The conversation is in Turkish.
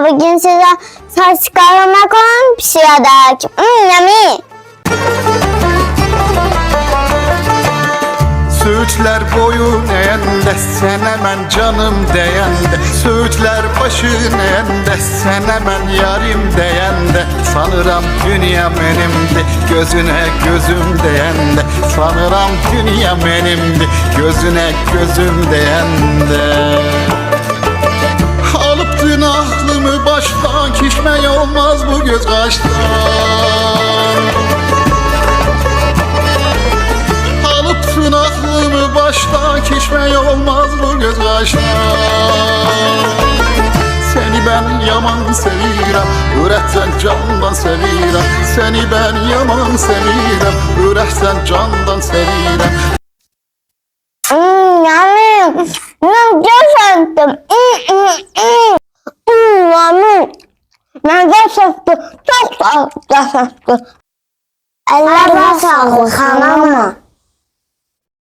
Bugün size saç çıkarmak olan pişirdik. Yummy. Söğütler boyun eğende, sen hemen canım deyende. Söğütler başın eğende, sen hemen yarim deyende. Sanıram dünya benimdi, gözüne gözüm deyende. Sanıram dünya benimdi, gözüne gözüm deyende. Alıptın aklımı baştan, kişmeye olmaz bu göz kaştan. Alıptın aklımı baştan, kişmeye olmaz bu göz kaştan. Seni ben yaman sevirem, ürəksən candan sevirem. Seni ben yaman sevirem, ürəksən candan sevirem. Yummy. Gerçekten. Yummy. Gerçekten çok gerçekten. Ellerine sağlık hanımı.